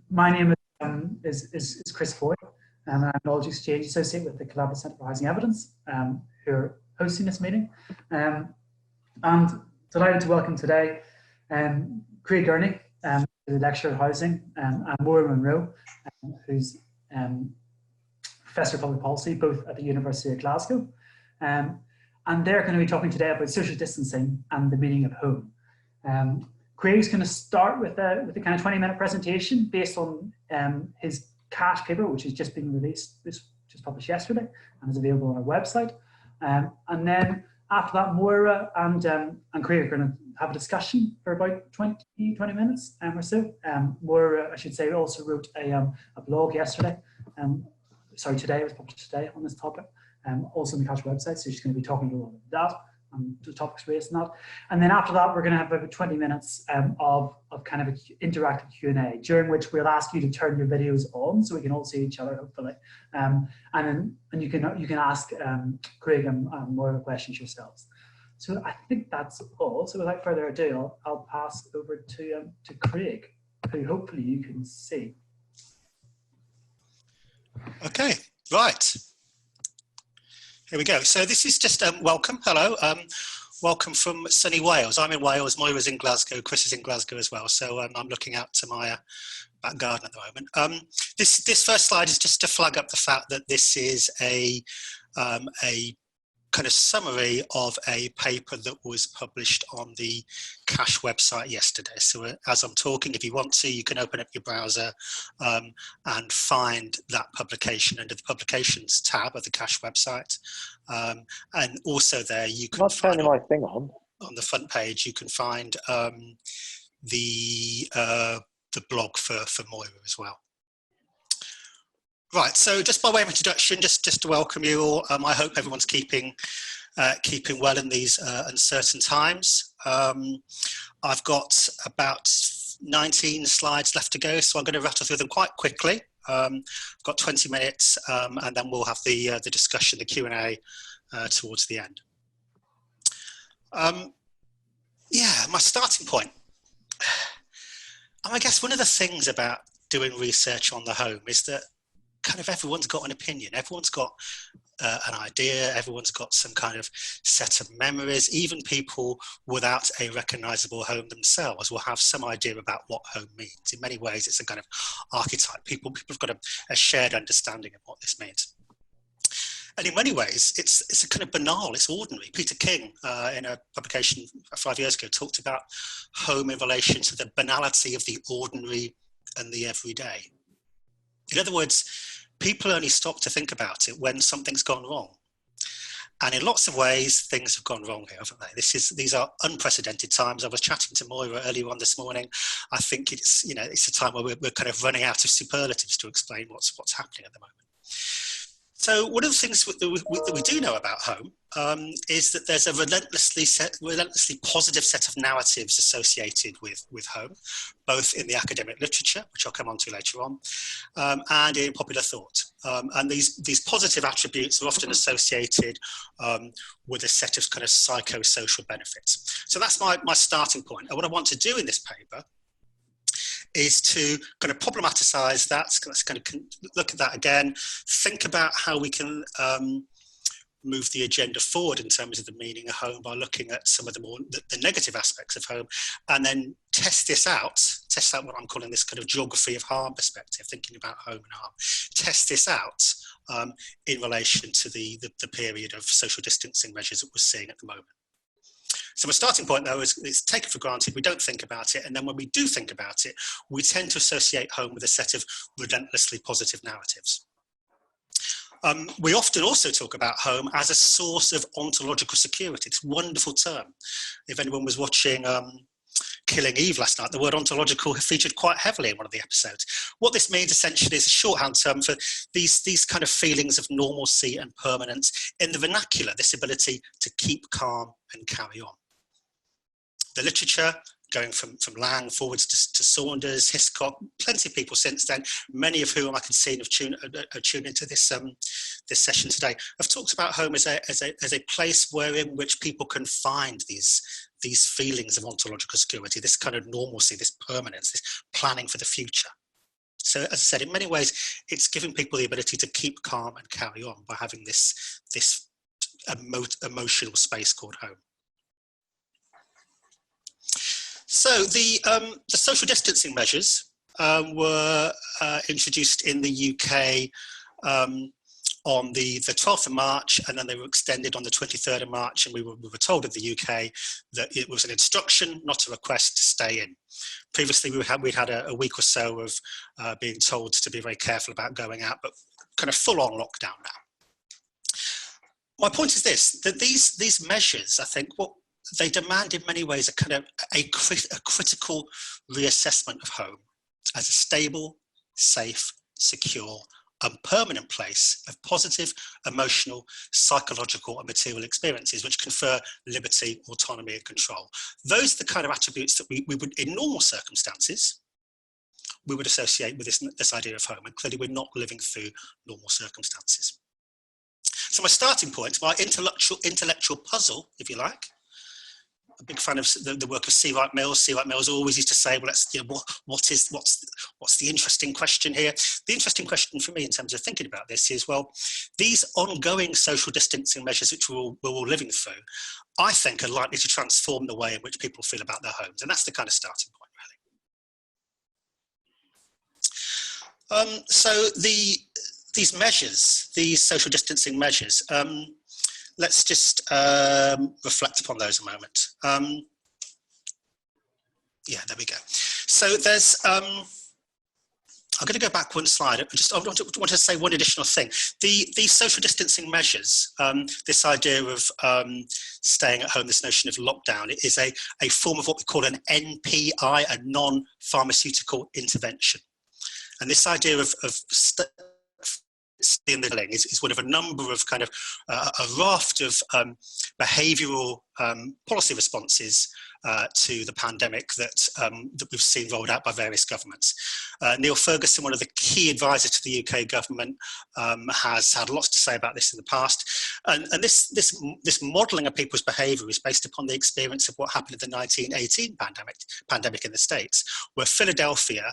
My name is Chris Foy, and I'm a Knowledge Exchange Associate with the Collaborative Centre for Housing Evidence, who are hosting this meeting. And delighted to welcome today Craig Gurney, the Lecturer of Housing, and Maura Monroe, who's Professor of Public Policy, both at the University of Glasgow. And they're going to be talking today about social distancing and the meaning of home. Craig's going to start with a kind of 20-minute presentation based on his CASH paper, which has just been released, just published yesterday, and is available on our website. And then after that, Maura and Craig are going to have a discussion for about 20 minutes or so. Maura, I should say, also wrote a blog yesterday. Today, it was published today on this topic, also on the CASH website, so she's going to be talking a little bit about that. The topics raised in that. And then after that, we're going to have about 20 minutes of kind of an interactive Q&A, during which we'll ask you to turn your videos on so we can all see each other, hopefully. And you can ask Craig and more questions yourselves. So I think that's all. So without further ado, I'll pass over to Craig, who hopefully you can see. Okay, right. Here we go. So this is just welcome. Hello. Welcome from sunny Wales. I'm in Wales. Moira's in Glasgow. Chris is in Glasgow as well. So I'm looking out to my back garden at the moment. This first slide is just to flag up the fact that this is a kind of summary of a paper that was published on the CASH website yesterday. So as I'm talking, if you want to, you can open up your browser and find that publication under the publications tab of the CASH website. And also there you can find my thing on the front page, you can find the blog for Moira as well. Right, so just by way of introduction, just to welcome you all, I hope everyone's keeping well in these uncertain times. I've got about 19 slides left to go, so I'm going to rattle through them quite quickly. I've got 20 minutes, and then we'll have the discussion, the Q&A towards the end. Yeah, my starting point. I guess one of the things about doing research on the home is that kind of everyone's got an opinion, everyone's got an idea, everyone's got some kind of set of memories. Even people without a recognizable home themselves will have some idea about what home means. In many ways, it's a kind of archetype. People have got a shared understanding of what this means. And in many ways, it's a kind of banal, it's ordinary. Peter King, in a publication 5 years ago, talked about home in relation to the banality of the ordinary and the everyday. In other words, people only stop to think about it when something's gone wrong. And in lots of ways, things have gone wrong here, haven't they? These are unprecedented times. I was chatting to Moira earlier on this morning. I think it's a time where we're kind of running out of superlatives to explain what's happening at the moment. So one of the things that we do know about home is that there's a relentlessly positive set of narratives associated with home, both in the academic literature, which I'll come on to later on, and in popular thought. And these positive attributes are often associated with a set of kind of psychosocial benefits. So that's my starting point. And what I want to do in this paper is to kind of problematicize that. Let's kind of look at that again, think about how we can move the agenda forward in terms of the meaning of home by looking at some of the negative aspects of home, and then test out what I'm calling this kind of geography of harm perspective, thinking about home and harm. Test this out in relation to the period of social distancing measures that we're seeing at the moment. So my starting point, though, is it's taken for granted. We don't think about it. And then when we do think about it, we tend to associate home with a set of relentlessly positive narratives. We often also talk about home as a source of ontological security, this wonderful term. If anyone was watching Killing Eve last night, the word ontological featured quite heavily in one of the episodes. What this means essentially is a shorthand term for these kind of feelings of normalcy and permanence in the vernacular, this ability to keep calm and carry on. The literature, going from Lang forwards to Saunders, Hiscock, plenty of people since then, many of whom I can see have tuned into this session today, have talked about home as a place in which people can find these feelings of ontological security, this kind of normalcy, this permanence, this planning for the future. So as I said, in many ways, it's giving people the ability to keep calm and carry on by having this emotional space called home. So the social distancing measures were introduced in the UK on the 12th of March, and then they were extended on the 23rd of March, and we were told in the UK that it was an instruction, not a request to stay in. Previously, we'd had a week or so of being told to be very careful about going out, but kind of full-on lockdown now. My point is this, that these measures, I think, what they demand in many ways a kind of a critical reassessment of home as a stable, safe, secure, and permanent place of positive, emotional, psychological and material experiences which confer liberty, autonomy and control. Those are the kind of attributes that we would, in normal circumstances, we would associate with this idea of home, and clearly we're not living through normal circumstances. So my starting point, my intellectual puzzle, if you like, a big fan of the work of C. Wright Mills. C. Wright Mills always used to say, well, let's, you know, what's the interesting question here? The interesting question for me in terms of thinking about this is, well, these ongoing social distancing measures which we're all living through, I think are likely to transform the way in which people feel about their homes. And that's the kind of starting point, really. So these measures, these social distancing measures, let's just reflect upon those a moment. Yeah, there we go. So there's, I'm going to go back one slide. I want to say one additional thing. These social distancing measures, this idea of staying at home, this notion of lockdown, is a form of what we call an NPI, a non-pharmaceutical intervention. And this idea of in the building is one of a number of kind of a raft of behavioural policy responses to the pandemic that we've seen rolled out by various governments. Neil Ferguson, one of the key advisors to the UK government, has had lots to say about this in the past. And this modelling of people's behaviour is based upon the experience of what happened in the 1918 pandemic in the States, where Philadelphia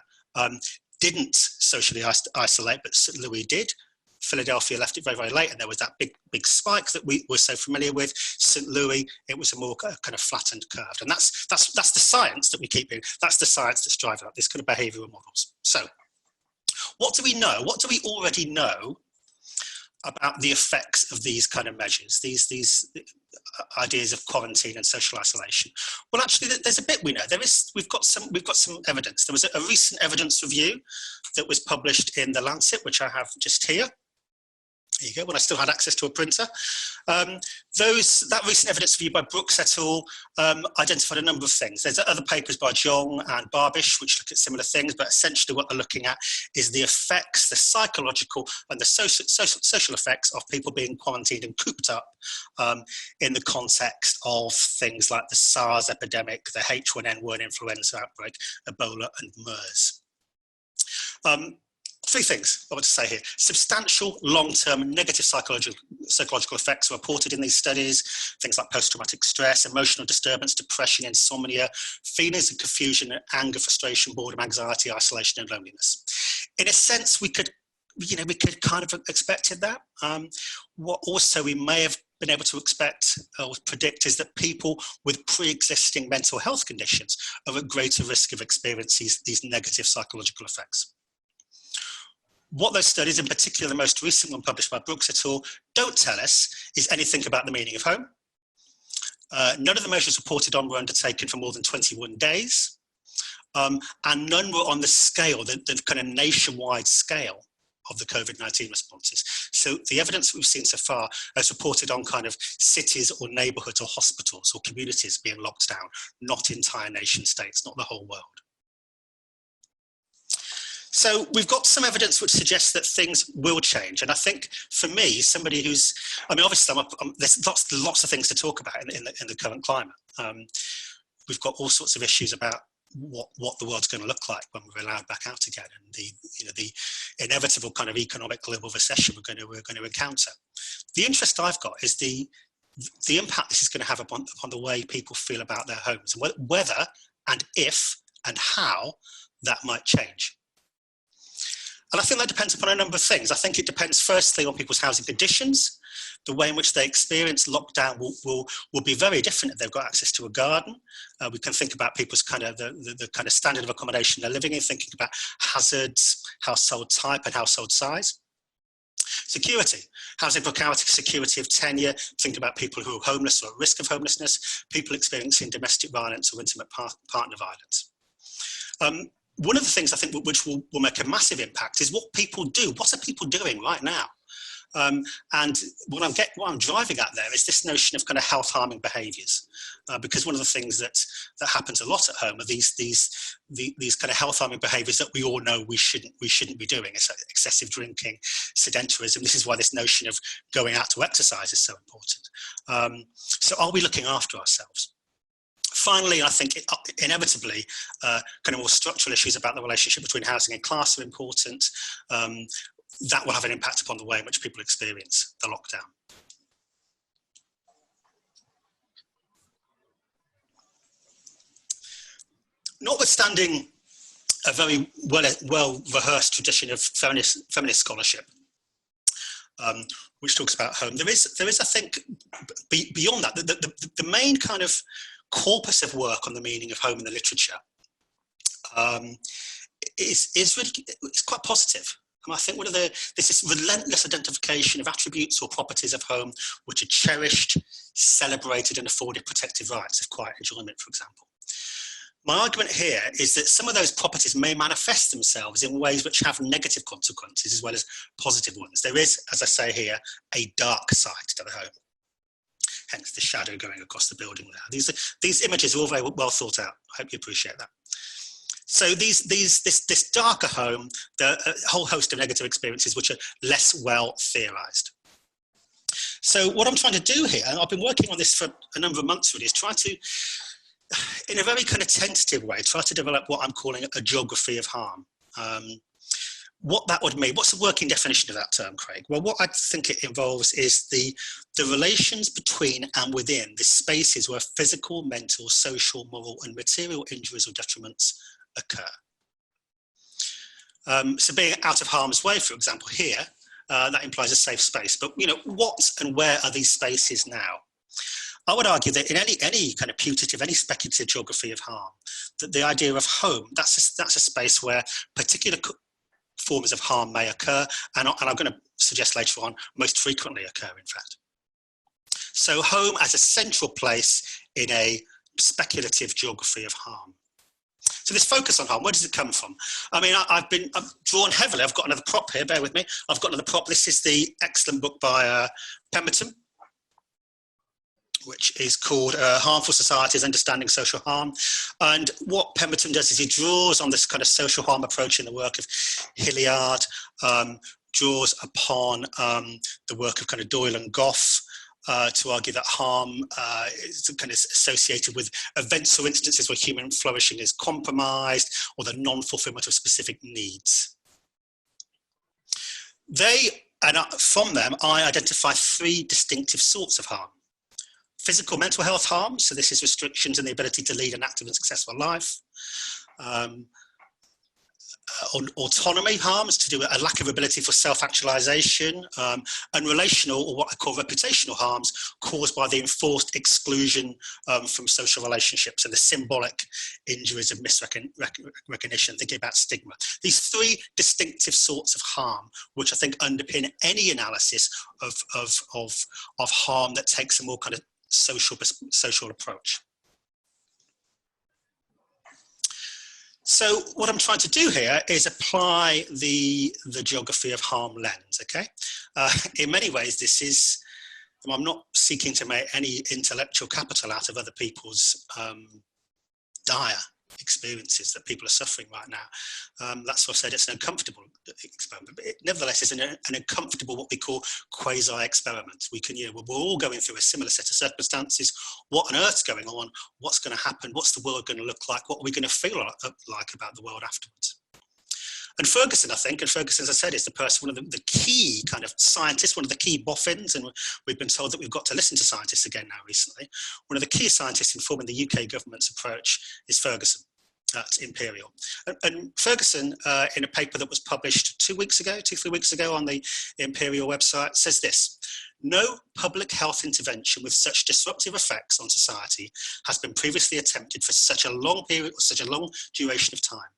didn't socially isolate, but St. Louis did. Philadelphia left it very, very late, and there was that big spike that we were so familiar with. St. Louis, it was a more kind of flattened curve, and that's the science that we keep in. That's the science that's driving up this kind of behavioural models. So, what do we know? What do we already know about the effects of these kind of measures? These ideas of quarantine and social isolation. Well, actually, there's a bit we know. We've got some evidence. There was a recent evidence review that was published in The Lancet, which I have just here. There you go, when I still had access to a printer. That recent evidence review by Brooks et al. Identified a number of things. There's other papers by Jong and Barbish which look at similar things, but essentially what they're looking at is the effects, the psychological and the social effects of people being quarantined and cooped up in the context of things like the SARS epidemic, the H1N1 influenza outbreak, Ebola and MERS. Three things I want to say here. Substantial long-term negative psychological effects are reported in these studies, things like post-traumatic stress, emotional disturbance, depression, insomnia, feelings of confusion, anger, frustration, boredom, anxiety, isolation, and loneliness. In a sense, we could kind of expected that. What also we may have been able to expect or predict is that people with pre-existing mental health conditions are at greater risk of experiencing these negative psychological effects. What those studies, in particular the most recent one published by Brooks et al., don't tell us is anything about the meaning of home. None of the measures reported on were undertaken for more than 21 days, and none were on the scale, the kind of nationwide scale of the COVID-19 responses. So the evidence we've seen so far has reported on kind of cities or neighbourhoods or hospitals or communities being locked down, not entire nation states, not the whole world. So we've got some evidence which suggests that things will change. And I think for me, somebody who's, I mean, obviously there's lots of things to talk about in the current climate. We've got all sorts of issues about what the world's going to look like when we're allowed back out again, and the inevitable kind of economic global recession we're going to encounter. The interest I've got is the impact this is going to have upon the way people feel about their homes, and whether and if and how that might change. And I think that depends upon a number of things. I think it depends firstly on people's housing conditions. The way in which they experience lockdown will be very different if they've got access to a garden. We can think about people's kind of the kind of standard of accommodation they're living in, thinking about hazards, household type and household size. Security, housing precarity, security of tenure, think about people who are homeless or at risk of homelessness, people experiencing domestic violence or intimate partner violence. One of the things I think which will make a massive impact is what people do. What are people doing right now? And what I'm driving at there is this notion of kind of health harming behaviours, because one of the things that happens a lot at home are these kind of health harming behaviours that we all know we shouldn't be doing. It's excessive drinking, sedentarism. This is why this notion of going out to exercise is so important. So are we looking after ourselves? Finally, I think inevitably, kind of more structural issues about the relationship between housing and class are important. That will have an impact upon the way in which people experience the lockdown. Notwithstanding a very well-rehearsed tradition of feminist scholarship, which talks about home, there is, I think, beyond that, the main kind of corpus of work on the meaning of home in the literature is quite positive. And I think this is relentless identification of attributes or properties of home which are cherished, celebrated and afforded protective rights of quiet enjoyment, for example. My argument here is that some of those properties may manifest themselves in ways which have negative consequences as well as positive ones. There is, as I say here, a dark side to the home. Hence the shadow going across the building there. These images are all very well thought out. I hope you appreciate that. So this darker home, a whole host of negative experiences which are less well theorised. So what I'm trying to do here, and I've been working on this for a number of months really, is try to, in a very kind of tentative way, try to develop what I'm calling a geography of harm. What that would mean, what's the working definition of that term, Craig? Well, what I think it involves is the relations between and within the spaces where physical, mental, social, moral and material injuries or detriments occur. So being out of harm's way, for example, here, that implies a safe space. But you know, what and where are these spaces now? I would argue that in any kind of putative, any speculative geography of harm, that the idea of home, that's a space where particular forms of harm may occur, and I'm going to suggest later on, most frequently occur, in fact. So home as a central place in a speculative geography of harm. So this focus on harm, where does it come from? I mean, I've drawn heavily. I've got another prop here, bear with me. I've got another prop. This is the excellent book by Pemberton, which is called Harmful Societies, Understanding Social Harm. And what Pemberton does is he draws on this kind of social harm approach in the work of Hilliard, draws upon the work of kind of Doyle and Goff, to argue that harm is kind of associated with events or instances where human flourishing is compromised or the non-fulfillment of specific needs. From them, I identify three distinctive sorts of harm. Physical mental health harm, so this is restrictions in the ability to lead an active and successful life. Autonomy harms, to do with a lack of ability for self-actualization, and relational, or what I call reputational harms, caused by the enforced exclusion from social relationships and the symbolic injuries of misrecognition, thinking about stigma. These three distinctive sorts of harm, which I think underpin any analysis of harm that takes a more kind of social approach. So what I'm trying to do here is apply the geography of harm lens, okay? In many ways, this is, I'm not seeking to make any intellectual capital out of other people's dire experiences that people are suffering right now. That's why I said it's an uncomfortable experiment, but nevertheless it's an uncomfortable, what we call quasi-experiment. We can, we're all going through a similar set of circumstances. What on earth's going on? What's going to happen? What's the world going to look like? What are we going to feel like about the world afterwards? And Ferguson, I think, and Ferguson, as I said, is one of the key kind of scientists, one of the key boffins, and we've been told that we've got to listen to scientists again now recently. One of the key scientists informing the UK government's approach is Ferguson. at Imperial. And Ferguson, in a paper that was published 3 weeks ago on the Imperial website, says this: no public health intervention with such disruptive effects on society has been previously attempted for such a long period or such a long duration of time.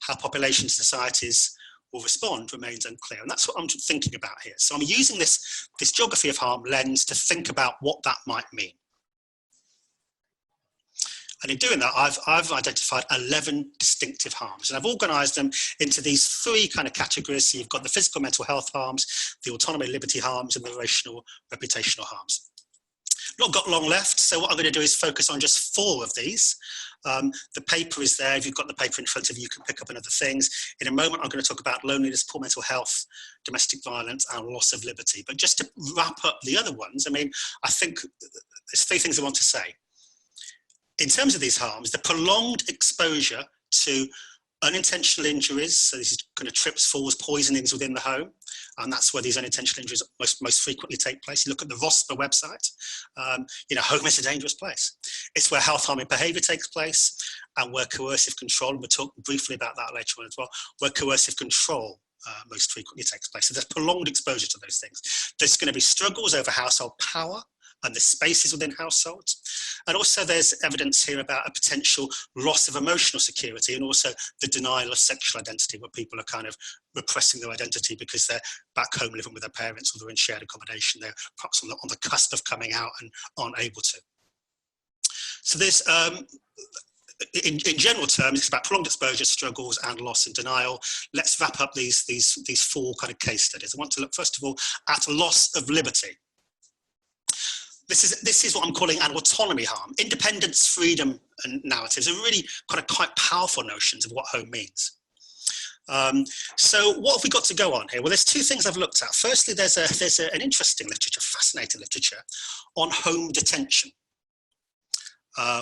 How population societies will respond remains unclear. And that's what I'm thinking about here. So I'm using this geography of harm lens to think about what that might mean. And in doing that, I've identified 11 distinctive harms, and I've organised them into these 3 kind of categories. So you've got the physical mental health harms, the autonomy liberty harms, and the relational reputational harms. Not got long left, so what I'm going to do is focus on just 4 of these. The paper is there. If you've got the paper in front of you, you can pick up on other things. In a moment, I'm going to talk about loneliness, poor mental health, domestic violence, and loss of liberty. But just to wrap up the other ones, I mean, I think there's 3 things I want to say. In terms of these harms, the prolonged exposure to unintentional injuries, so this is kind of trips, falls, poisonings within the home, and that's where these unintentional injuries most frequently take place. You look at the ROSPA website, home is a dangerous place. It's where health harming behaviour takes place, and where coercive control, and we'll talk briefly about that later on as well, where coercive control most frequently takes place. So there's prolonged exposure to those things. There's going to be struggles over household power and the spaces within households. And also there's evidence here about a potential loss of emotional security, and also the denial of sexual identity, where people are kind of repressing their identity because they're back home living with their parents, or they're in shared accommodation. They're perhaps on the cusp of coming out and aren't able to. So there's, in general terms, it's about prolonged exposure, struggles, and loss and denial. Let's wrap up these 4 kind of case studies. I want to look first of all at loss of liberty. This is what I'm calling an autonomy harm. Independence, freedom, and narratives are really kind of quite powerful notions of what home means. So what have we got to go on here? Well, there's 2 things I've looked at. Firstly, there's an interesting literature, fascinating literature, on home detention,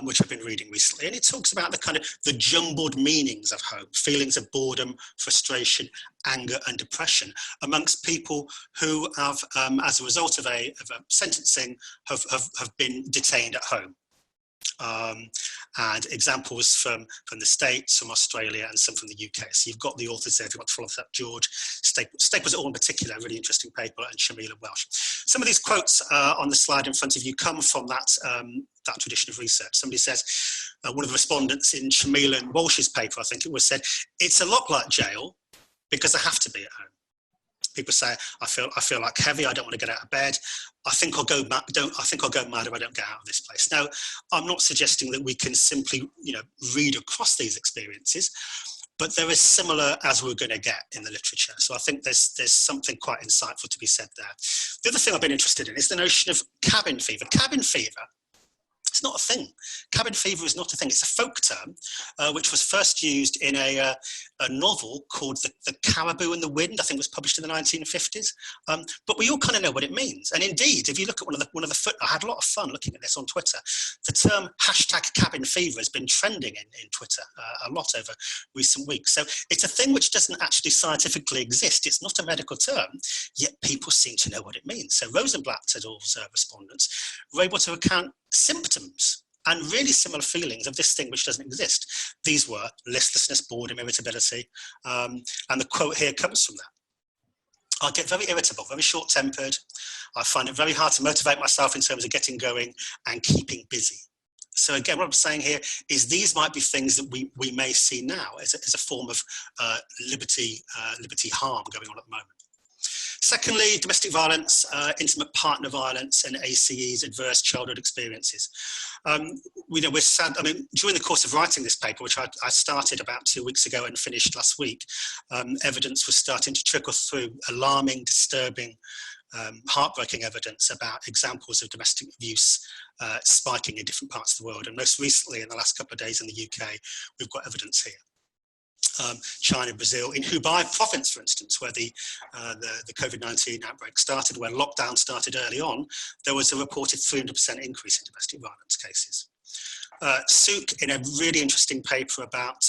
which I've been reading recently, and it talks about the jumbled meanings of home, feelings of boredom, frustration, anger, and depression amongst people who have, as a result of a sentencing, have been detained at home. And examples from the States, from Australia, and some from the UK. So you've got the authors there if you want to follow that: George Staples et al. In particular, a really interesting paper, and Shamila Welsh. Some of these quotes on the slide in front of you come from that tradition of research. Somebody says, one of the respondents in Shamila and Welsh's paper, I think it was, said, "It's a lot like jail because I have to be at home." People say, I feel like heavy. I don't want to get out of bed. I think I'll go mad if I don't get out of this place. Now, I'm not suggesting that we can simply, read across these experiences, but they're as similar as we're going to get in the literature. So I think there's something quite insightful to be said there. The other thing I've been interested in is the notion of cabin fever. Cabin fever, it's not a thing. Cabin fever is not a thing. It's a folk term, which was first used in a novel called The Caribou and the Wind. I think it was published in the 1950s. But we all kind of know what it means. And indeed, if you look at one of the foot, I had a lot of fun looking at this on Twitter. The term #cabin fever has been trending in Twitter a lot over recent weeks. So it's a thing which doesn't actually scientifically exist. It's not a medical term, yet people seem to know what it means. So Rosenblatt et al.'s respondents were able to account symptoms and really similar feelings of this thing which doesn't exist. These were listlessness, boredom, irritability, and the quote here comes from that. I get very irritable, very short-tempered. I find it very hard to motivate myself in terms of getting going and keeping busy. So again, what I'm saying here is these might be things that we may see now as a form of liberty harm going on at the moment. Secondly, domestic violence, intimate partner violence, and ACEs, adverse childhood experiences. We're sad. I mean, during the course of writing this paper, which I started about 2 weeks ago and finished last week, evidence was starting to trickle through, alarming, disturbing, heartbreaking evidence about examples of domestic abuse spiking in different parts of the world. And most recently, in the last couple of days in the UK, we've got evidence here. China, Brazil, in Hubei province, for instance, where the COVID-19 outbreak started, where lockdown started early on, there was a reported 300% increase in domestic violence cases. Sook, in a really interesting paper about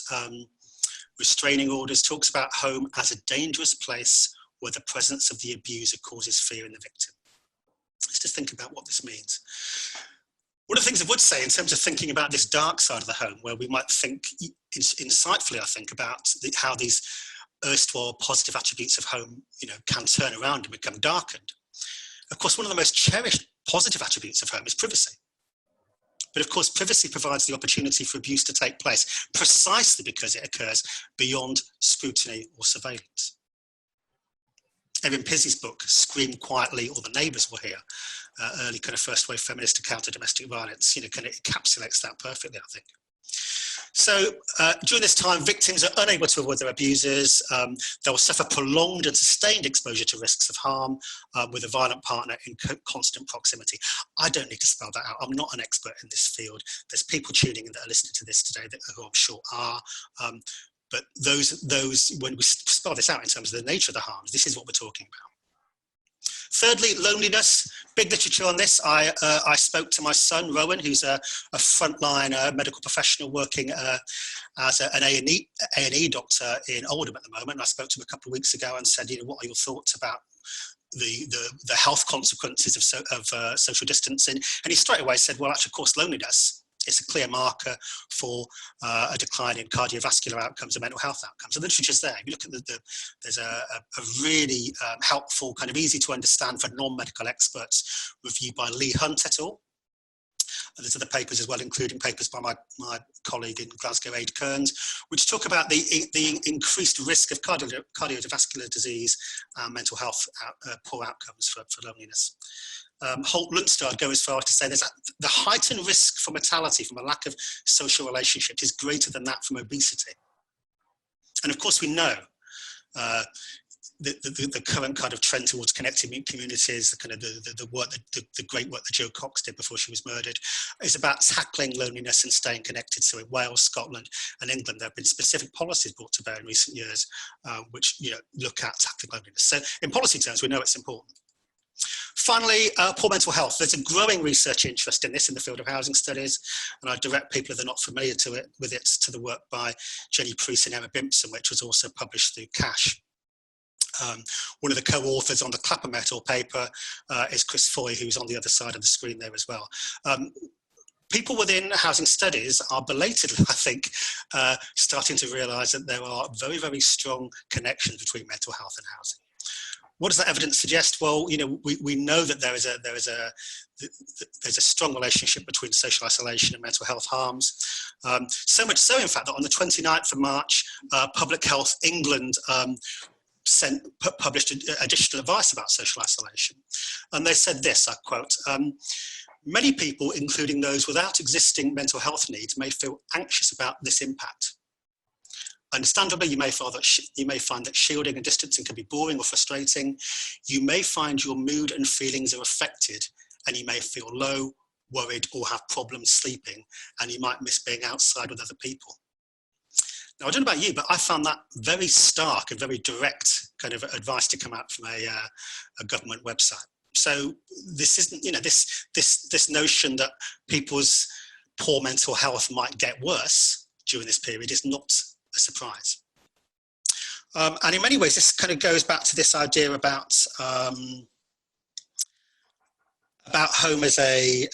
restraining orders, talks about home as a dangerous place where the presence of the abuser causes fear in the victim. Let's just think about what this means. One of the things I would say in terms of thinking about this dark side of the home, where we might think insightfully, I think, about how these erstwhile positive attributes of home, can turn around and become darkened. Of course, one of the most cherished positive attributes of home is privacy. But of course, privacy provides the opportunity for abuse to take place precisely because it occurs beyond scrutiny or surveillance. Erin Pizzey's book, Scream Quietly or the Neighbours Will Hear, early kind of first wave feminist to counter domestic violence, kind of encapsulates that perfectly, I think. So during this time, victims are unable to avoid their abusers. They will suffer prolonged and sustained exposure to risks of harm with a violent partner in constant proximity. I don't need to spell that out. I'm not an expert in this field. There's people tuning in that are listening to this today who I'm sure are. But those, when we spell this out in terms of the nature of the harms, this is what we're talking about. Thirdly, loneliness, big literature on this. I spoke to my son, Rowan, who's a frontline medical professional working as an A&E doctor in Oldham at the moment. And I spoke to him a couple of weeks ago and said, what are your thoughts about the health consequences of social distancing? And he straight away said, well, actually, of course, loneliness is a clear marker for a decline in cardiovascular outcomes and mental health outcomes. So the literature's there. If you look at there's a really helpful, kind of easy to understand for non-medical experts review by Lee Hunt et al. There's other papers as well, including papers by my colleague in Glasgow, Aid Kearns, which talk about the increased risk of cardiovascular disease and mental health poor outcomes for loneliness. Holt Lundstad go as far as to say the heightened risk for mortality from a lack of social relationships is greater than that from obesity. And of course we know the current kind of trend towards connecting communities, the kind of the great work that Jo Cox did before she was murdered, is about tackling loneliness and staying connected. So in Wales, Scotland and England, there have been specific policies brought to bear in recent years which look at tackling loneliness. So in policy terms, we know it's important. Finally, poor mental health. There's a growing research interest in this in the field of housing studies, and I direct people if they're not familiar with it to the work by Jenny Priest and Emma Bimpson, which was also published through Cash. One of the co-authors on the Clapham et al. Paper is Chris Foy, who's on the other side of the screen there as well. People within housing studies are belatedly, I think, starting to realise that there are very, very strong connections between mental health and housing. What does that evidence suggest? Well, we know that there's a strong relationship between social isolation and mental health harms. So much so, in fact, that on the 29th of March, Public Health England published additional advice about social isolation. And they said this, I quote, many people, including those without existing mental health needs, may feel anxious about this impact. Understandably, you may find that shielding and distancing can be boring or frustrating. You may find your mood and feelings are affected, and you may feel low, worried, or have problems sleeping, and you might miss being outside with other people. Now, I don't know about you, but I found that very stark and very direct kind of advice to come out from a government website. So this isn't, this notion that people's poor mental health might get worse during this period is not a surprise. And in many ways, this kind of goes back to this idea about home as a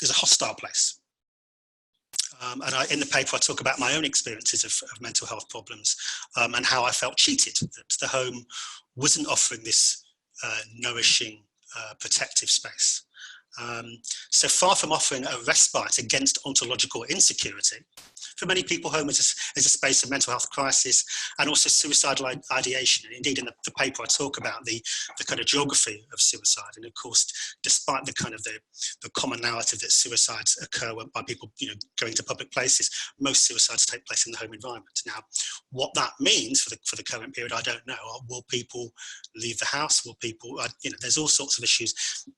hostile place. And in the paper, I talk about my own experiences of mental health problems and how I felt cheated, that the home wasn't offering this nourishing, protective space. So far from offering a respite against ontological insecurity, for many people, home is a space of mental health crisis and also suicidal ideation. And indeed, in the paper, I talk about the kind of geography of suicide. And of course, despite the kind of the common narrative that suicides occur by people, going to public places, most suicides take place in the home environment. Now, what that means for the current period, I don't know. Will people leave the house? Will people, there's all sorts of issues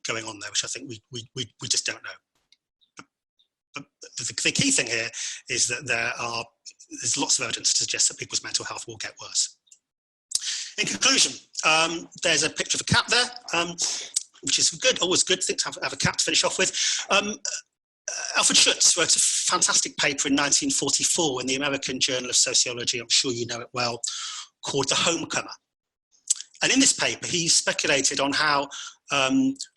going on there, which I think we just don't know. But the key thing here is that there's lots of evidence to suggest that people's mental health will get worse. In conclusion, there's a picture of a cat there, which is good, always good thing to have a cat to finish off with. Alfred Schutz wrote a fantastic paper in 1944 in the American Journal of Sociology, I'm sure you know it well, called The Homecomer. And in this paper, he speculated on how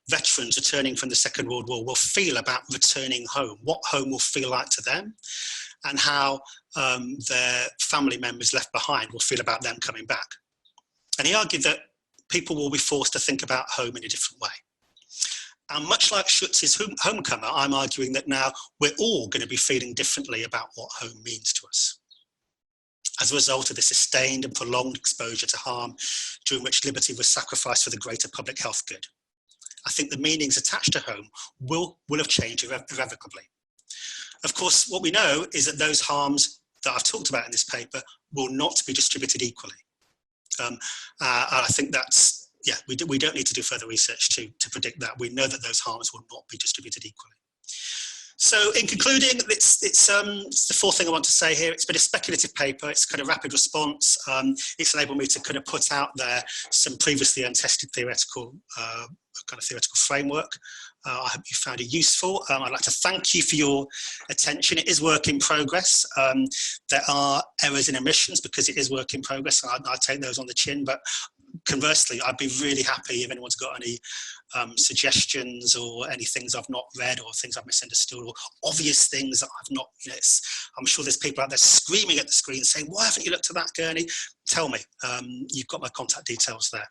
veterans returning from the Second World War will feel about returning home, what home will feel like to them, and how their family members left behind will feel about them coming back. And he argued that people will be forced to think about home in a different way. And much like Schutz's Homecomer, I'm arguing that now we're all going to be feeling differently about what home means to us, as a result of the sustained and prolonged exposure to harm during which liberty was sacrificed for the greater public health good. I think the meanings attached to home will have changed irrevocably. Of course, what we know is that those harms that I've talked about in this paper will not be distributed equally. And I think that's, yeah, we don't need to do further research to predict that. We know that those harms will not be distributed equally. So in concluding, it's the fourth thing I want to say here. It's been a speculative paper. It's kind of rapid response. It's enabled me to kind of put out there some previously untested theoretical framework. I hope you found it useful. I'd like to thank you for your attention. It is work in progress. There are errors and omissions because it is work in progress. I take those on the chin, but conversely, I'd be really happy if anyone's got any suggestions or any things I've not read or things I've misunderstood or obvious things that I've not, I'm sure there's people out there screaming at the screen saying, why haven't you looked at that, Gurney? Tell me, you've got my contact details there.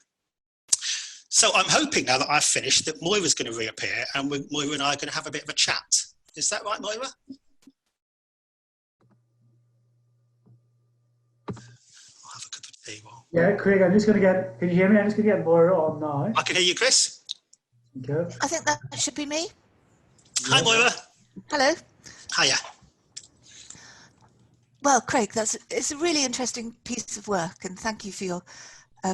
So I'm hoping now that I've finished that Moira's going to reappear and Moira and I are going to have a bit of a chat. Is that right, Moira? I'll have a cup of tea. Yeah, Craig, I'm just going to get, can you hear me? I'm just going to get Moira on now. I can hear you, Chris. Okay. I think that should be me. Hi, Moira. Hello. Hiya. Well, Craig, it's a really interesting piece of work, and thank you for your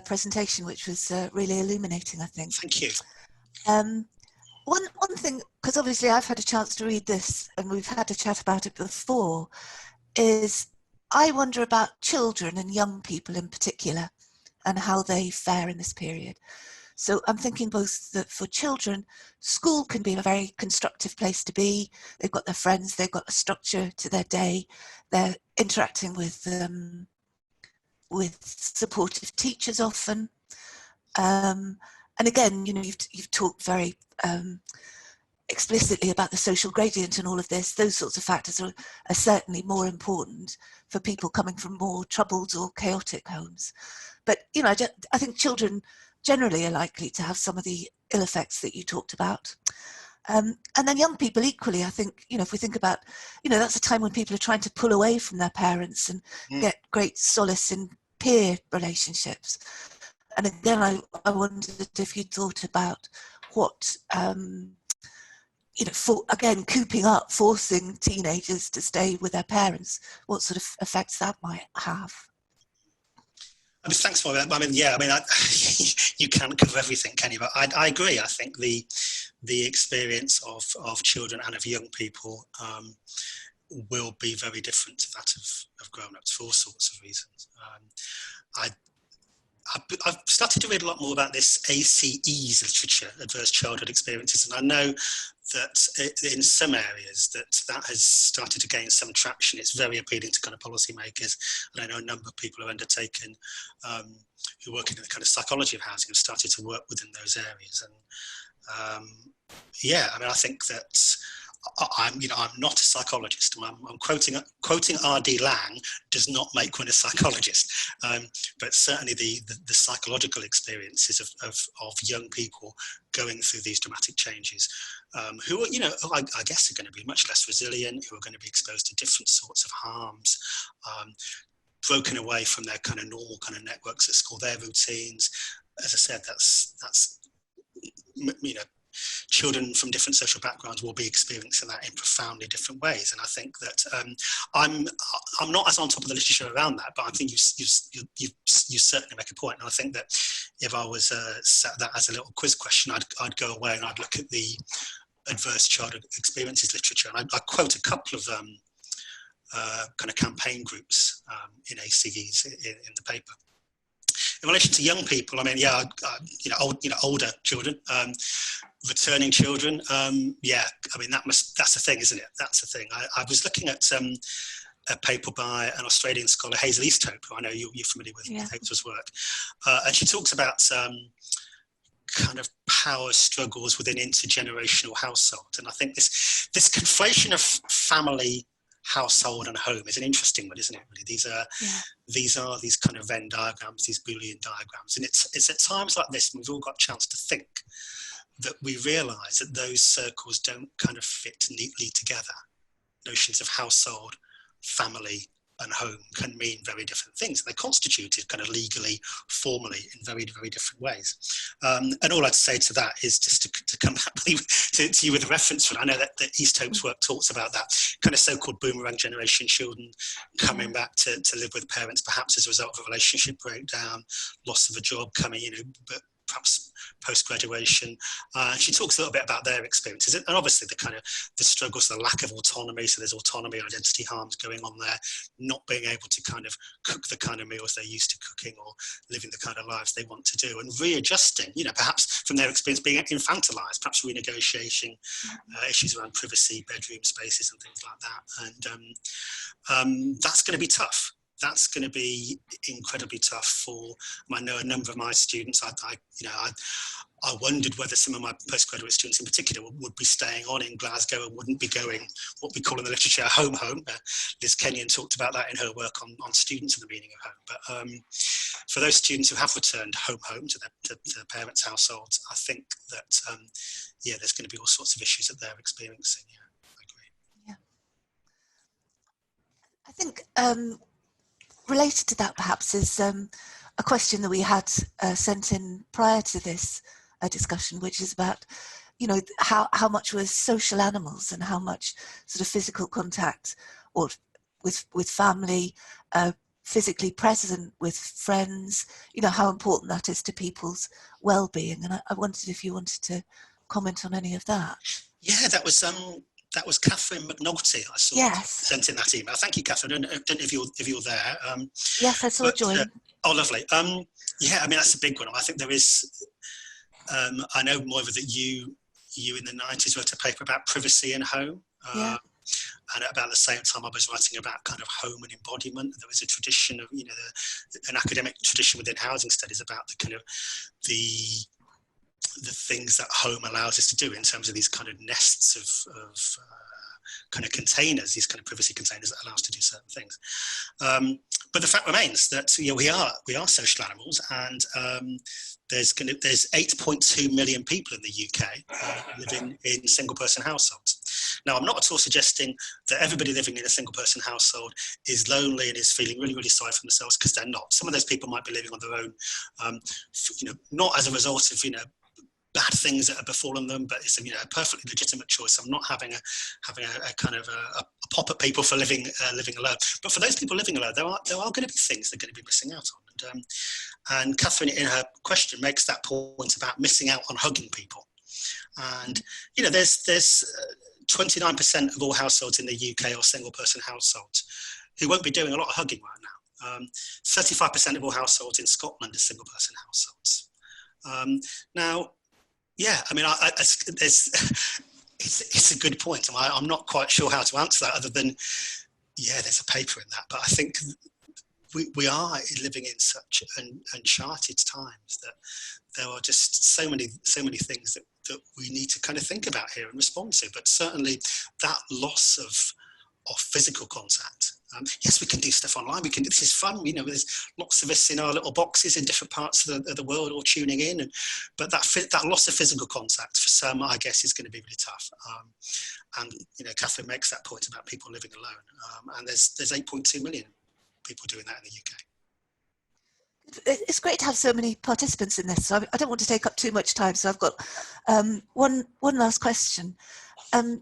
presentation, which was really illuminating, I think. Thank you. One thing, because obviously I've had a chance to read this, and we've had a chat about it before, is I wonder about children and young people in particular, and how they fare in this period. So I'm thinking both that for children, school can be a very constructive place to be. They've got their friends, they've got a structure to their day, they're interacting with supportive teachers often. And again, you've talked very explicitly about the social gradient and all of this. Those sorts of factors are certainly more important for people coming from more troubled or chaotic homes. But, I think children generally are likely to have some of the ill effects that you talked about. And then young people equally, I think, if we think about, that's a time when people are trying to pull away from their parents and get great solace in peer relationships. And again, I wondered if you thought about what, cooping up, forcing teenagers to stay with their parents, what sort of effects that might have. Thanks for that. You can't cover everything, can you? But I agree. I think the experience of children and of young people will be very different to that of grown-ups for all sorts of reasons. I've started to read a lot more about this ACE's literature, adverse childhood experiences, and I know that in some areas that has started to gain some traction. It's very appealing to kind of policymakers, and I know a number of people who are undertaken who work in the kind of psychology of housing have started to work within those areas. And I think that I'm not a psychologist. I'm quoting R.D. Laing does not make one a psychologist, but certainly the psychological experiences of young people going through these dramatic changes, who are, I guess are going to be much less resilient, who are going to be exposed to different sorts of harms, broken away from their kind of normal kind of networks at school, their routines. As I said, that's children from different social backgrounds will be experiencing that in profoundly different ways. And I think that I'm not as on top of the literature around that, but I think you certainly make a point. And I think that if I was set that as a little quiz question, I'd go away and I'd look at the adverse childhood experiences literature. And I quote a couple of kind of campaign groups in ACEs in the paper. In relation to young people, older children, returning children, that's a thing, isn't it? That's a thing. I was looking at a paper by an Australian scholar, Hazel Easthope, who I know you're familiar with Hazel's work, and she talks about kind of power struggles within intergenerational households. And I think this conflation of family, household and home is an interesting one, isn't it? Really, these are these kind of Venn diagrams, these Boolean diagrams, and it's at times like this when we've all got a chance to think that we realise that those circles don't kind of fit neatly together. Notions of household, family and home can mean very different things. They're constituted kind of legally, formally, in very, very different ways. And all I'd say to that is just to come back to you with a reference. I know that East Hope's work talks about that kind of so-called boomerang generation, children coming back to live with parents, perhaps as a result of a relationship breakdown, loss of a job coming, but perhaps post-graduation. She talks a little bit about their experiences and obviously the struggles, the lack of autonomy. So there's autonomy, identity harms going on there, not being able to kind of cook the kind of meals they're used to cooking or living the kind of lives they want to do, and readjusting, perhaps from their experience being infantilized, perhaps renegotiating issues around privacy, bedroom spaces and things like that. And that's going to be tough. That's going to be incredibly tough for, I know a number of my students. I wondered whether some of my postgraduate students in particular would be staying on in Glasgow and wouldn't be going what we call in the literature home. Liz Kenyon talked about that in her work on students and the meaning of home. But for those students who have returned home to their parents' households, I think that there's going to be all sorts of issues that they're experiencing. Yeah, I agree. I think related to that perhaps is a question that we had sent in prior to this discussion, which is about, how much we're social animals and how much sort of physical contact or with family, physically present with friends, how important that is to people's well-being. And I wondered if you wanted to comment on any of that. Yeah, that was Catherine McNulty I saw sent in that email. Thank you, Catherine. I don't know if you're there. Yes, I saw join. Oh, lovely. That's a big one. I think there is. I know, Moira, that you in the 90s wrote a paper about privacy and home. And at about the same time, I was writing about kind of home and embodiment. There was a tradition of, an academic tradition within housing studies about the kind of the things that home allows us to do in terms of these kind of nests of kind of containers, these kind of privacy containers that allow us to do certain things. But the fact remains that we are social animals, and there's 8.2 million people in the UK living in single-person households. Now, I'm not at all suggesting that everybody living in a single-person household is lonely and is feeling really, really sorry for themselves, because they're not. Some of those people might be living on their own, not as a result of bad things that have befallen them, but it's a perfectly legitimate choice. I'm not having a kind of a pop at people for living alone. But for those people living alone, there are going to be things they're going to be missing out on. And Catherine, in her question, makes that point about missing out on hugging people. And there's 29% of all households in the UK are single-person households who won't be doing a lot of hugging right now. 35% of all households in Scotland are single-person households. It's a good point. I'm not quite sure how to answer that other than, there's a paper in that. But I think we are living in such uncharted times that there are just so many things that we need to kind of think about here and respond to. But certainly that loss of physical contact. Yes, we can do stuff online. This is fun. There's lots of us in our little boxes in different parts of the world, all tuning in. But that loss of physical contact for some, I guess, is going to be really tough. And Catherine makes that point about people living alone. And there's 8.2 million people doing that in the UK. It's great to have so many participants in this. So I don't want to take up too much time. So I've got one last question.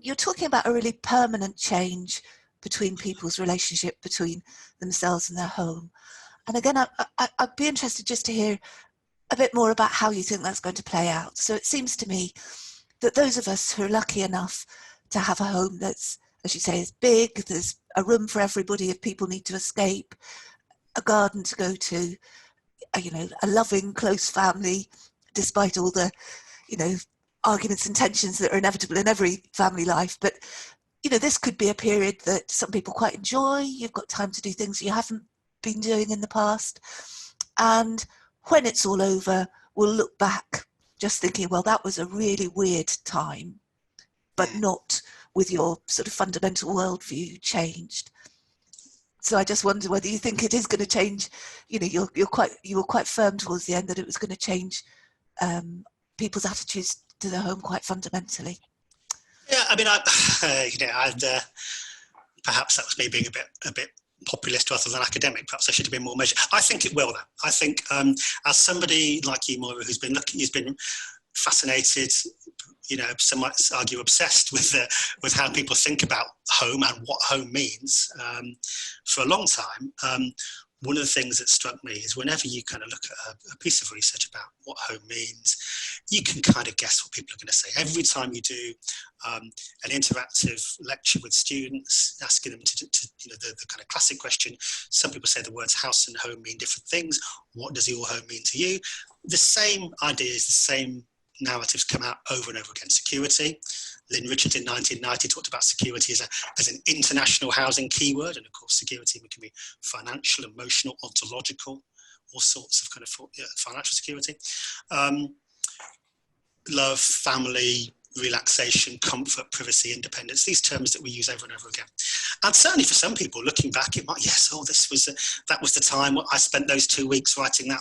You're talking about a really permanent change between people's relationship between themselves and their home. And again, I'd be interested just to hear a bit more about how you think that's going to play out. So it seems to me that those of us who are lucky enough to have a home that's, as you say, is big, there's a room for everybody if people need to escape, a garden to go to, a loving, close family, despite all the, arguments and tensions that are inevitable in every family life. But this could be a period that some people quite enjoy. You've got time to do things you haven't been doing in the past. And when it's all over, we'll look back just thinking, well, that was a really weird time, but not with your sort of fundamental worldview changed. So I just wonder whether you think it is going to change. You know, you were quite firm towards the end that it was going to change people's attitudes to the home quite fundamentally. Yeah, I mean, perhaps that was me being a bit populist rather than academic. Perhaps I should have been more measured. I think it will, though. I think as somebody like you, Moira, who's been fascinated, you know, some might argue obsessed with how people think about home and what home means for a long time. One of the things that struck me is whenever you kind of look at a piece of research about what home means, you can kind of guess what people are going to say. Every time you do an interactive lecture with students, asking them to you know, the kind of classic question, some people say the words house and home mean different things. What does your home mean to you? The same ideas, the same narratives come out over and over again. Security. Lynn Richards in 1990 talked about security as an international housing keyword, and of course security can be financial, emotional, ontological, all sorts of kind of financial security. Love, family, relaxation, comfort, privacy, independence, these terms that we use over and over again. And certainly for some people, looking back, it might, yes, oh, that was the time I spent those 2 weeks writing that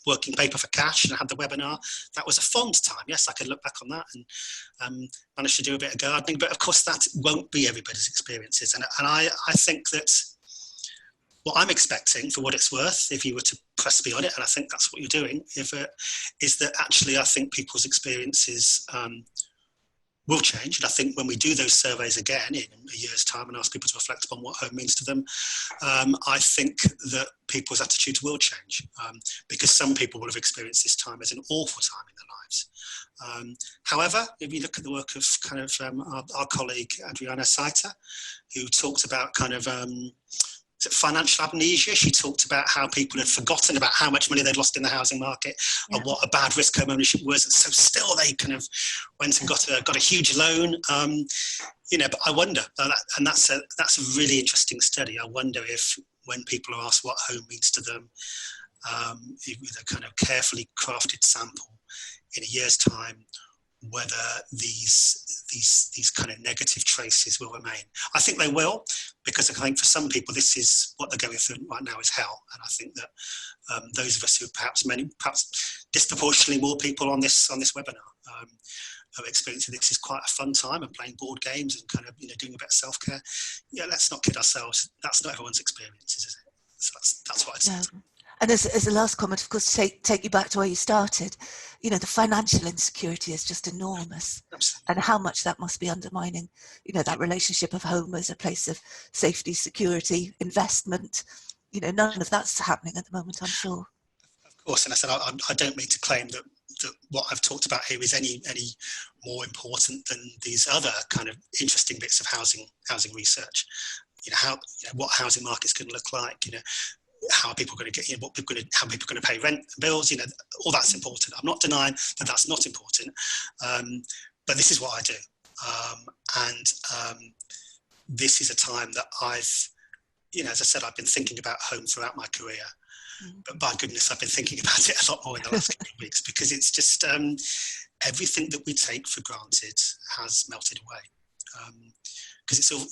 working paper for cash, and I had the webinar. That was a fond time. Yes, I can look back on that and manage to do a bit of gardening. But of course, that won't be everybody's experiences. And I think that what I'm expecting, for what it's worth, if you were to press me on it, and I think that's what you're doing, is that actually I think people's experiences will change. And I think when we do those surveys again in a year's time and ask people to reflect upon what home means to them, I think that people's attitudes will change because some people will have experienced this time as an awful time in their lives. However, if you look at the work of kind of our colleague Adriana Saita, who talked about kind of financial amnesia. She talked about how people had forgotten about how much money they'd lost in the housing market and what a bad risk home ownership was. And so still they kind of went and got a huge loan. You know, but I wonder, and that's a really interesting study. I wonder if when people are asked what home means to them, with a kind of carefully crafted sample in a year's time, whether these kind of negative traces will remain. I think they will, because I think for some people this is what they're going through right now is hell, and I think that those of us who perhaps disproportionately more people on this webinar are experiencing this is quite a fun time and playing board games and kind of doing a bit of self-care. Yeah, let's not kid ourselves. That's not everyone's experiences, is it? So that's what I'd say. No. And as a last comment, of course, take you back to where you started, the financial insecurity is just enormous. Absolutely. And how much that must be undermining, that relationship of home as a place of safety, security, investment. None of that's happening at the moment, I'm sure. Of course, and I said, I don't mean to claim that what I've talked about here is any more important than these other kind of interesting bits of housing research. What housing market's going to look like, how are people going to get, how people going to pay rent, bills, all that's important. I'm not denying that that's not important, but this is what I do. This is a time that I've, as I said, I've been thinking about home throughout my career, but by goodness, I've been thinking about it a lot more in the last couple of weeks, because it's just everything that we take for granted has melted away. Because it's all,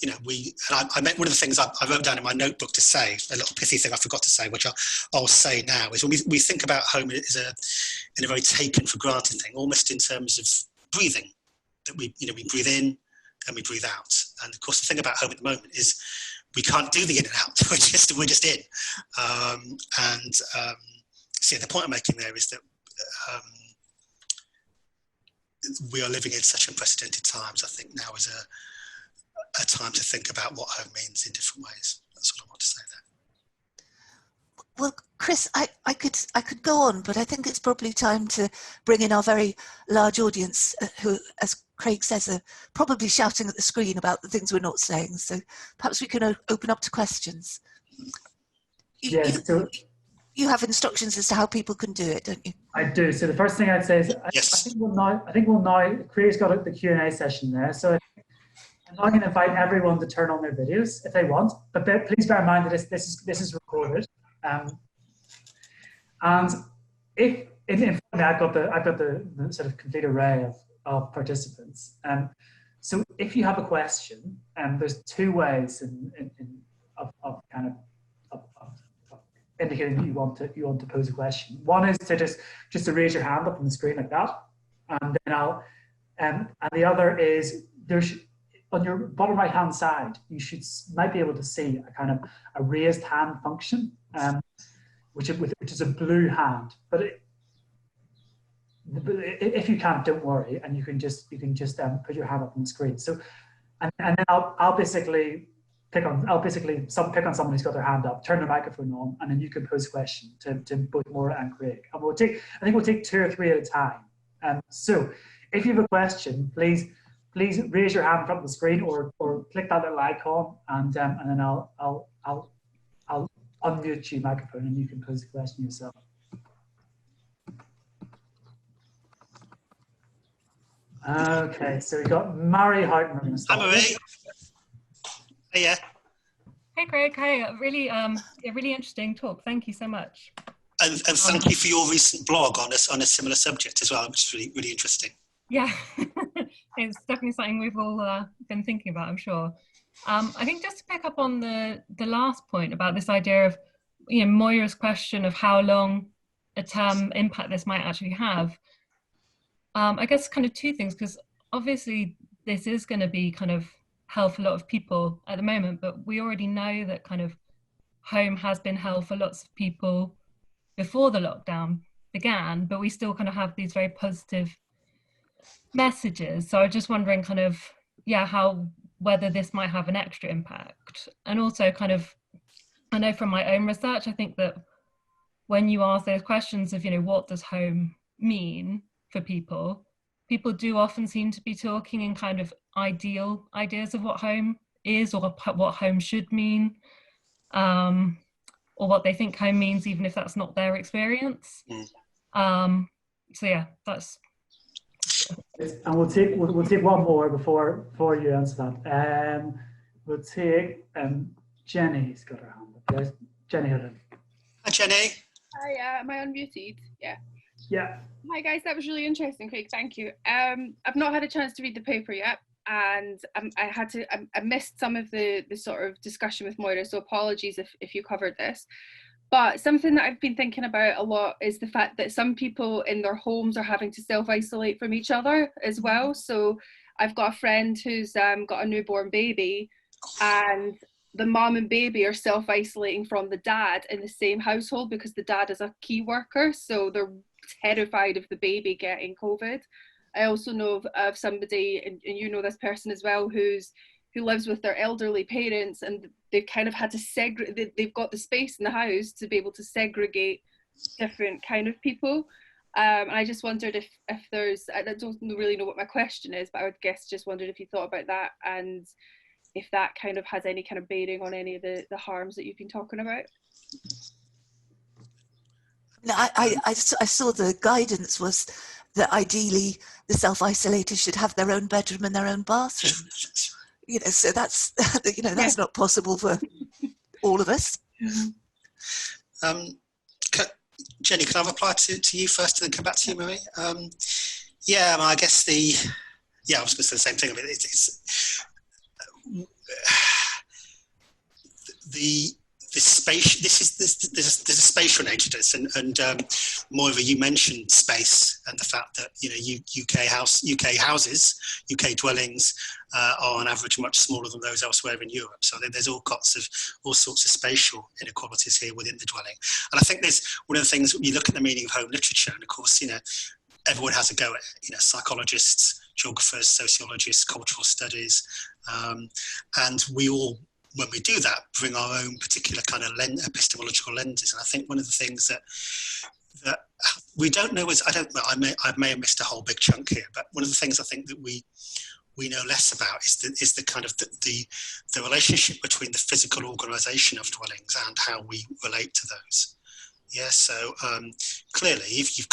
I meant one of the things I wrote down in my notebook to say, a little pithy thing I forgot to say, which I'll say now, is when we think about home as in a very taken for granted thing, almost in terms of breathing, that we breathe in and we breathe out. And of course, the thing about home at the moment is we can't do the in and out. We're just in. So the point I'm making there is that we are living in such unprecedented times. I think now is a time to think about what home means in different ways. That's what I want to say there. Well, Chris, I could go on, but I think it's probably time to bring in our very large audience who, as Craig says, are probably shouting at the screen about the things we're not saying. So perhaps we can open up to questions. Yes. You have instructions as to how people can do it, don't you? I do. So the first thing I'd say is yes. I think we'll now Craig's got the Q&A session there. So I'm going to invite everyone to turn on their videos if they want, but please bear in mind that this is recorded. And if I've got the sort of complete array of participants. So if you have a question, there's two ways of indicating that you want to pose a question. One is to just to raise your hand up on the screen like that, and then and the other is on your bottom right hand side you might be able to see a kind of a raised hand function, which is a blue hand. But if you can't, don't worry, and you can just put your hand up on the screen. So and then I'll basically pick on someone who's got their hand up, turn their microphone on, and then you can pose a question to both Maura and Craig. And I think we'll take 2 or 3 at a time. So if you have a question, please raise your hand in front of the screen or click that little icon, and then I'll unmute your microphone and you can pose the question yourself. Okay, so we've got Mary Houghton. Hi, Marie. Hey, Hey, Greg. Hey, really interesting talk. Thank you so much. And thank you for your recent blog on a similar subject as well, which is really, really interesting. Yeah, it's definitely something we've all been thinking about, I'm sure. I think just to pick up on the last point about this idea of, Moira's question of how long a term impact this might actually have. I guess kind of 2 things, because obviously this is going to be kind of hell for a lot of people at the moment, but we already know that kind of home has been hell for lots of people before the lockdown began, but we still kind of have these very positive messages. So I was just wondering kind of, whether this might have an extra impact. And also kind of, I know from my own research, I think that when you ask those questions of, what does home mean for people do often seem to be talking in kind of ideal ideas of what home is, or what home should mean, or what they think home means, even if that's not their experience. So yeah, that's. And we'll take one more before you answer that. We'll take Jenny's got her hand up. Yes, Jenny Hudden. Hi, Jenny. Hi, am I unmuted? Yeah. Yeah. Hi guys, that was really interesting, Craig. Thank you. I've not had a chance to read the paper yet, and I missed some of the sort of discussion with Moira, so apologies if you covered this. But something that I've been thinking about a lot is the fact that some people in their homes are having to self-isolate from each other as well. So I've got a friend who's got a newborn baby, and the mom and baby are self-isolating from the dad in the same household because the dad is a key worker, so they're terrified of the baby getting COVID. I also know of somebody, and you know this person as well, who lives with their elderly parents, and they've kind of had to segregate. They've got the space in the house to be able to segregate different kind of people. And I just wondered if there's, I don't really know what my question is, but I would guess just wondered if you thought about that, and if that kind of has any kind of bearing on any of the harms that you've been talking about. No, I saw the guidance was that ideally the self-isolators should have their own bedroom and their own bathroom. So that's that's not possible for all of us. Jenny, can I reply to you first and then come back to you, Marie? I guess I was going to say the same thing. I mean, it's the space. There's a spatial nature to this, and Moira, you mentioned space and the fact that UK houses, UK dwellings are on average much smaller than those elsewhere in Europe. So there's all sorts of spatial inequalities here within the dwelling. And I think there's one of the things when you look at the meaning of home literature, and of course everyone has a go at it. Psychologists, geographers, sociologists, cultural studies, and we all, when we do that, bring our own particular kind of epistemological lenses. And I think one of the things that we don't know is, I may have missed a whole big chunk here, but one of the things I think that we know less about is the kind of the relationship between the physical organisation of dwellings and how we relate to those. Yeah, so clearly, if you've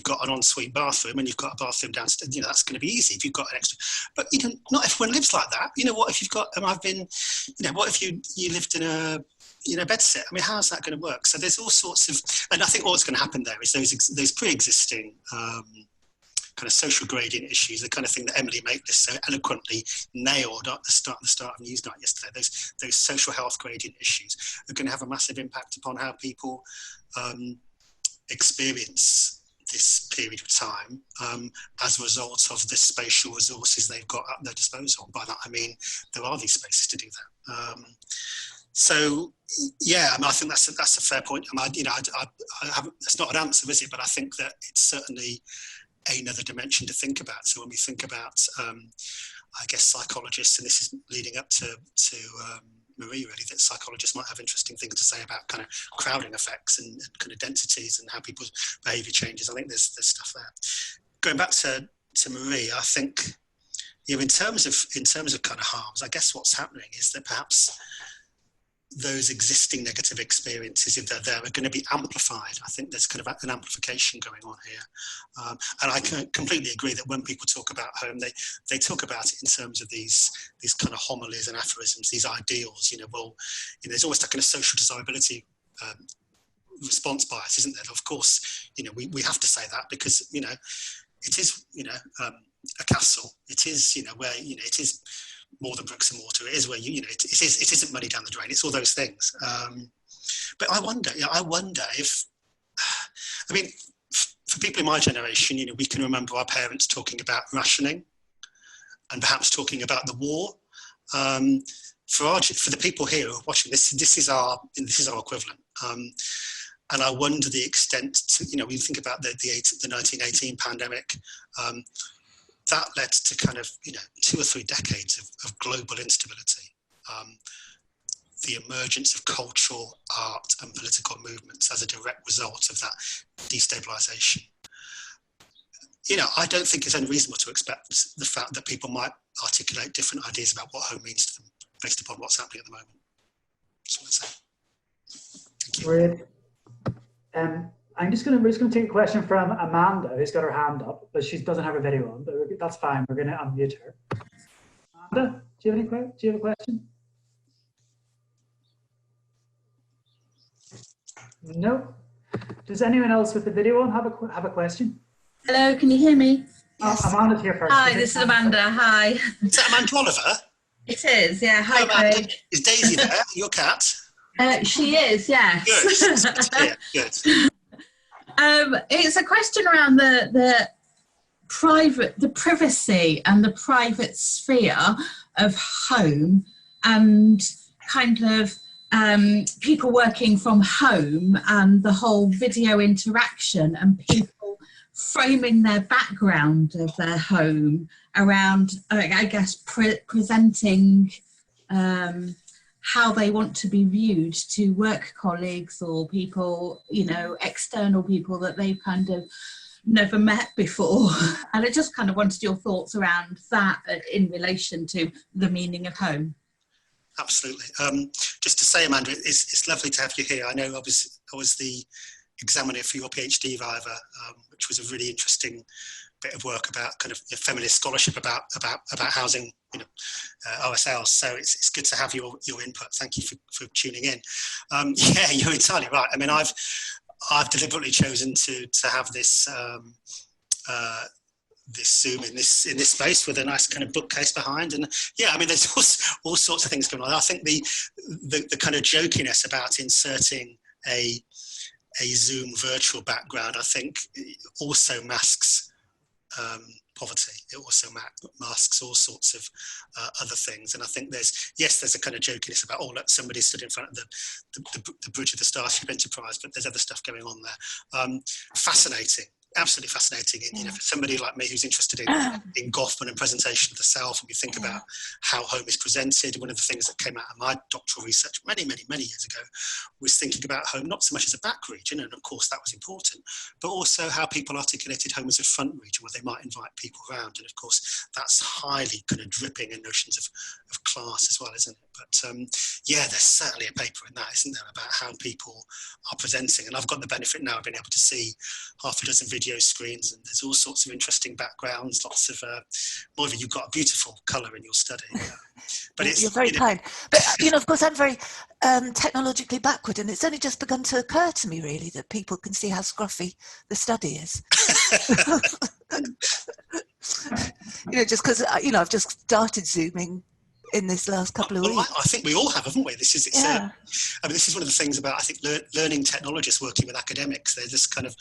got an ensuite bathroom and you've got a bathroom downstairs, that's going to be easy. If you've got an extra, but not everyone lives like that. What if you've got? What if you lived in a bedsit. I mean, how's that going to work? So there's all sorts of, and I think what's going to happen there is those pre-existing kind of social gradient issues, the kind of thing that Emily Maitlis so eloquently nailed at the start of Newsnight yesterday. Those social health gradient issues are going to have a massive impact upon how people experience this period of time as a result of the spatial resources they've got at their disposal. By that I mean there are these spaces to do that. So yeah, I mean, I think that's a fair point. I mean, I haven't, it's not an answer, is it? But I think that it's certainly another dimension to think about. So when we think about, I guess, psychologists, and this is leading up to Marie, really, that psychologists might have interesting things to say about kind of crowding effects and kind of densities and how people's behaviour changes. I think there's stuff there. Going back to Marie, I think, in terms of kind of harms, I guess what's happening is that perhaps those existing negative experiences, if they're there, are going to be amplified. I think there's kind of an amplification going on here. And I can completely agree that when people talk about home, they talk about it in terms of these kind of homilies and aphorisms, these ideals, there's always that kind of social desirability response bias, isn't there? Of course, we have to say that because, it is, a castle. It is, where, it is more than bricks and mortar. It is where it isn't money down the drain. It's all those things. But I wonder if, I mean, for people in my generation, we can remember our parents talking about rationing, and perhaps talking about the war. For the people here who are watching this is our equivalent. And I wonder the extent to, when you think about the 1918 pandemic. That led to kind of 2 or 3 decades of global instability. The emergence of cultural, art and political movements as a direct result of that destabilisation. I don't think it's unreasonable to expect the fact that people might articulate different ideas about what home means to them based upon what's happening at the moment. That's what I'd say. Thank you. Brilliant. We're just going to take a question from Amanda, who's got her hand up, but she doesn't have her video on, but that's fine. We're going to unmute her. Amanda, do you have a question? No. Does anyone else with the video on have a question? Hello, can you hear me? Yes. Amanda's here first. Hi, this is Amanda. Hi. Is that Amanda Oliver? It is, yeah. Hi, Amanda. Craig. Is Daisy there, your cat? She is, yes. Good. Good. It's a question around the privacy and the private sphere of home, and kind of people working from home, and the whole video interaction, and people framing their background of their home around, I guess, presenting how they want to be viewed to work colleagues or people, external people that they've kind of never met before. And I just kind of wanted your thoughts around that in relation to the meaning of home. Absolutely. Just to say, Amanda, it's lovely to have you here. I know I was the examiner for your PhD, Viva, which was a really interesting bit of work about kind of feminist scholarship about housing, OSLs. So it's good to have your input. Thank you for tuning in. Yeah, you're entirely right. I mean, I've deliberately chosen to have this this Zoom in this space with a nice kind of bookcase behind, and yeah, I mean, there's all sorts of things going on. I think the kind of jokiness about inserting a Zoom virtual background, I think, also masks poverty. It also masks all sorts of other things. And I think there's a kind of jokiness about, oh, look, somebody stood in front of the bridge of the Starship Enterprise, but there's other stuff going on there. Fascinating. Absolutely fascinating. And, for somebody like me who's interested in Goffman and presentation of the self, and we think about how home is presented. One of the things that came out of my doctoral research many years ago was thinking about home not so much as a back region, and of course that was important, but also how people articulated home as a front region where they might invite people around. And of course that's highly kind of dripping in notions of class as well, isn't it? But yeah, there's certainly a paper in that, isn't there, about how people are presenting. And I've got the benefit now of being able to see half a dozen video screens, and there's all sorts of interesting backgrounds, lots of, Moira, you've got a beautiful colour in your study. But it's, you're very kind. But, of course, I'm very technologically backward, and it's only just begun to occur to me, really, that people can see how scruffy the study is. Just because, I've just started Zooming in this last couple of weeks. I think we all have, haven't we? This is this is one of the things about, I think, learning technologists working with academics. They're just kind of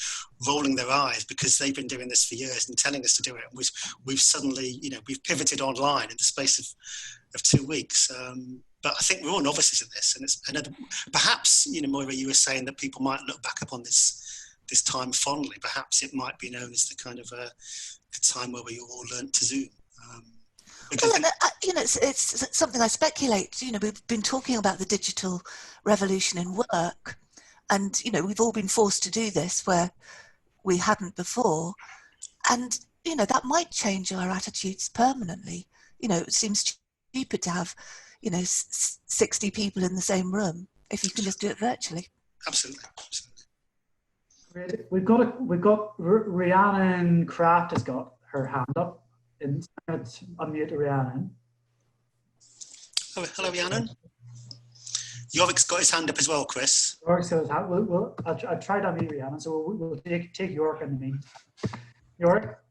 rolling their eyes because they've been doing this for years and telling us to do it. And we've suddenly, we've pivoted online in the space of 2 weeks. But I think we're all novices in this, and perhaps, Moira, you were saying that people might look back upon this time fondly. Perhaps it might be known as the kind of a time where we all learned to Zoom. It's something I speculate. We've been talking about the digital revolution in work, and we've all been forced to do this where we hadn't before, and that might change our attitudes permanently. It seems stupid to have 60 people in the same room if you can just do it virtually. Absolutely. We've got Rhiannon Kraft has got her hand up. Unmute Rhiannon. Oh, hello, Rhiannon. Yorik's got his hand up as well, Chris. Yorik's got his hand. I'll try to unmute Rhiannon, so we'll take York in the meantime. York?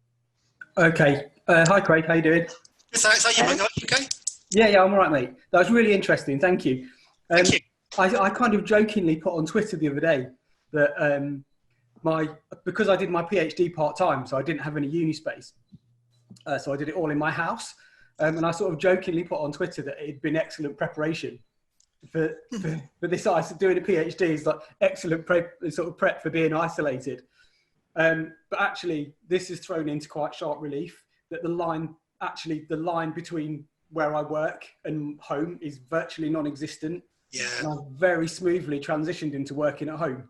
Okay. Hi, Craig. How you doing? Good, thanks. How are you doing? Okay? Yeah, I'm all right, mate. That was really interesting. Thank you. Thank you. I kind of jokingly put on Twitter the other day that because I did my PhD part-time, so I didn't have any uni space. So I did it all in my house. And I sort of jokingly put on Twitter that it'd been excellent preparation for this. I was doing a PhD is like excellent prep for being isolated. But actually, this is thrown into quite sharp relief that the line between where I work and home is virtually non-existent. Yeah. And I've very smoothly transitioned into working at home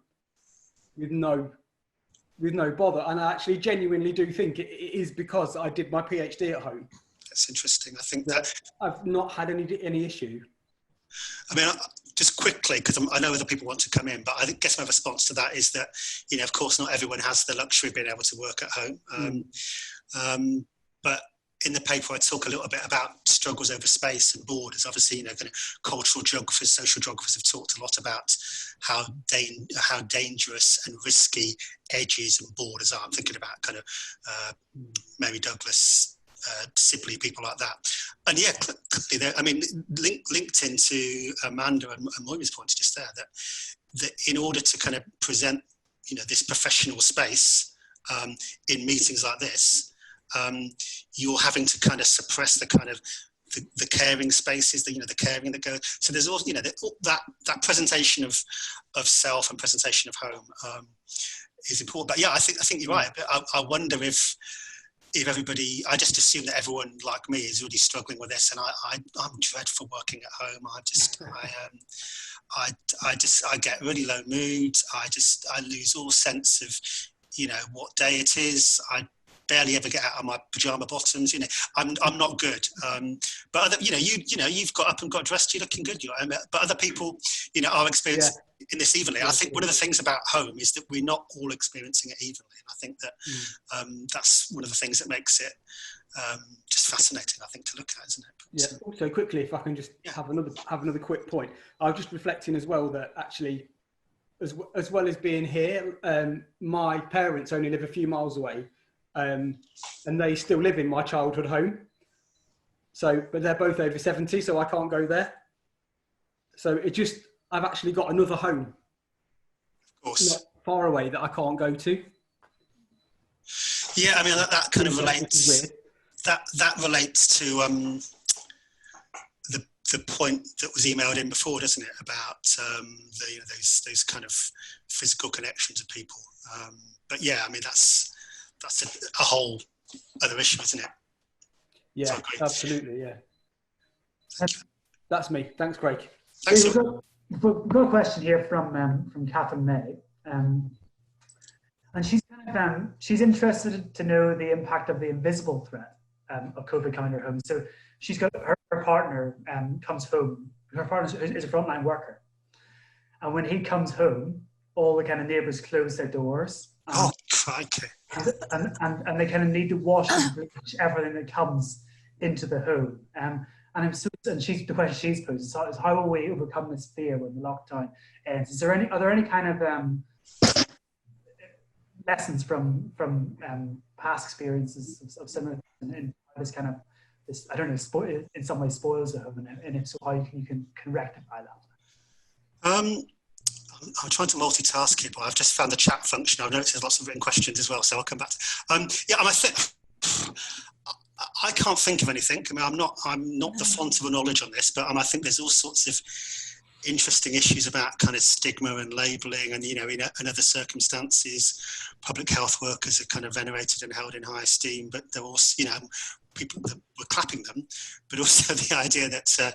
with no bother. And I actually genuinely do think it is because I did my PhD at home. That's interesting. I think that I've not had any issue. I mean, just quickly, because I know other people want to come in, but I guess my response to that is that, of course, not everyone has the luxury of being able to work at home. But in the paper, I talk a little bit about struggles over space and borders. Obviously, kind of cultural geographers, social geographers have talked a lot about how dangerous and risky edges and borders are. I'm thinking about kind of Mary Douglas, Sibley, people like that. And yeah, clearly, I mean, linked into Amanda and Moira's point just there, that in order to kind of present, this professional space in meetings like this, you're having to kind of suppress the kind of the caring spaces, the caring that goes. So there's also, that presentation of self and presentation of home is important. But yeah, I think you're right. I wonder if everybody, I just assume that everyone like me is really struggling with this, and I'm dreadful working at home. I get really low mood. I lose all sense of, what day it is. I barely ever get out of my pajama bottoms. I'm not good. But other, you've got up and got dressed. You're looking good. But other people, are experiencing in this evenly. I think one of the things about home is that we're not all experiencing it evenly. And I think that that's one of the things that makes it just fascinating, I think, to look at, isn't it? Yeah. Also, quickly, if I can just have another quick point. I was just reflecting as well that actually, as well as being here, my parents only live a few miles away. And they still live in my childhood home. But they're both over 70, so I can't go there. So I've actually got another home, of course, not far away that I can't go to. Yeah, I mean that kind of relates. That relates to the point that was emailed in before, doesn't it? About those kind of physical connections of people. But yeah, I mean that's a whole other issue, isn't it? Yeah, absolutely, yeah. That's me. Thanks, Craig. Thanks. We've got a question here from Catherine May, and she's she's interested to know the impact of the invisible threat of COVID coming to her home. So she's got her partner comes home her partner is a frontline worker. And when he comes home, all the kind of neighbours close their doors. Oh, crikey. And they kind of need to wash and bleach everything that comes into the home. And the question she's posed is how will we overcome this fear when the lockdown ends? Are there any kind of lessons from past experiences of similar things in this kind of this, I don't know, in some way spoils the home, and if so, how you can rectify that? I'm trying to multitask here, but I've just found the chat function. I've noticed there's lots of written questions as well, so I'll come back to. I can't think of anything. I mean, I'm not the font of a knowledge on this, but I think there's all sorts of interesting issues about kind of stigma and labelling, and in other circumstances, public health workers are kind of venerated and held in high esteem, but they're also, people that were clapping them, but also the idea that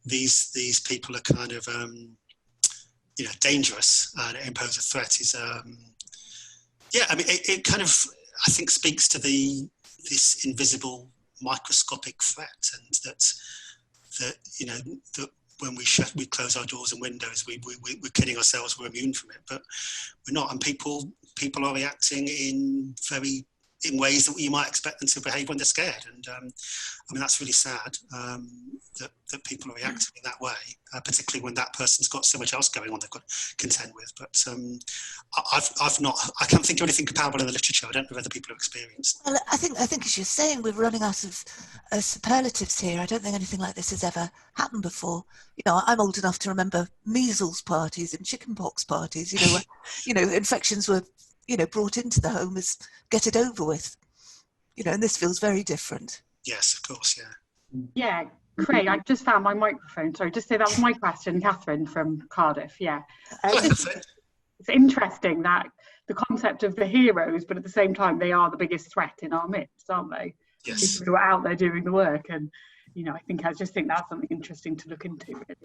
these people are kind of dangerous and impose a threat is it kind of, I think, speaks to this invisible microscopic threat, and that when we close our doors and windows, we're kidding ourselves, we're immune from it, but we're not, and people are reacting in ways that you might expect them to behave when they're scared, and that's really sad that people are reacting in that way, particularly when that person's got so much else going on they've got to contend with. But I can't think of anything comparable in the literature. I don't know whether people have experienced. Well, I think as you're saying, we're running out of superlatives here. I don't think anything like this has ever happened before. I'm old enough to remember measles parties and chickenpox parties. Infections were brought into the home as get it over with, and this feels very different. Yes, of course, yeah. Yeah, Craig, I just found my microphone. Sorry, just say that was my question, Catherine from Cardiff. Yeah. It's interesting that the concept of the heroes, but at the same time, they are the biggest threat in our midst, aren't they? Yes. People who are out there doing the work. And, I just think that's something interesting to look into, really.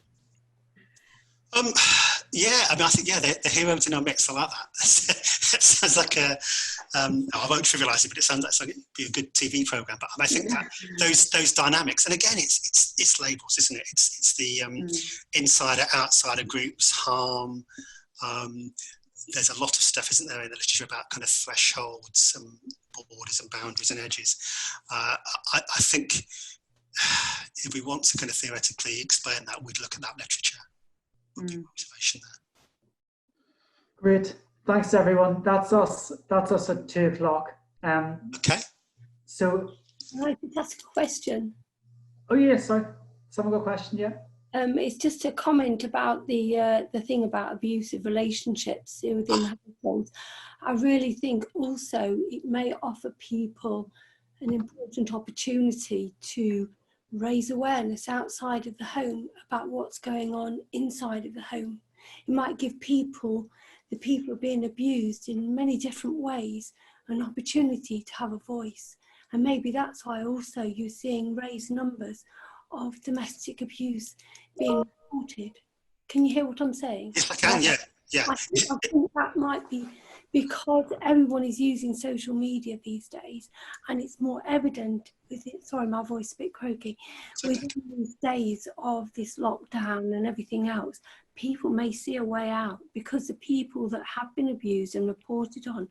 I think the heroes in our midst, I like that. That sounds like I won't trivialise it, but it sounds like it'd be a good TV programme. But I think that those dynamics, and again, it's labels, isn't it? It's the insider outsider groups, harm. There's a lot of stuff, isn't there, in the literature about kind of thresholds and borders and boundaries and edges. I think if we want to kind of theoretically explain that, we'd look at that literature. Observation there. Great, thanks everyone. That's us at 2 o'clock. Okay. So I could ask a question. Oh yes, sorry. Someone got a question? Yeah. It's just a comment about the thing about abusive relationships within households. I really think also it may offer people an important opportunity to raise awareness outside of the home about what's going on inside of the home. It might give the people who are being abused in many different ways, an opportunity to have a voice. And maybe that's why also you're seeing raised numbers of domestic abuse being reported. Can you hear what I'm saying? Yes, I can, yeah. I think that might be because everyone is using social media these days, and it's more evident with it. Sorry, my voice is a bit croaky. Within these days of this lockdown and everything else, people may see a way out, because the people that have been abused and reported on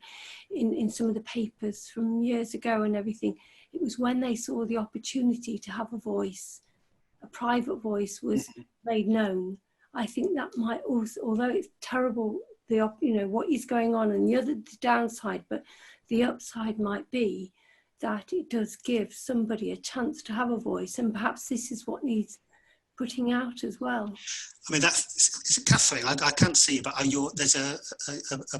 in some of the papers from years ago and everything, it was when they saw the opportunity to have a voice, a private voice was made known. I think that might also, although it's terrible, what is going on and the downside, but the upside might be that it does give somebody a chance to have a voice, and perhaps this is what needs putting out as well. I mean, it's Catherine. I can't see, but there's a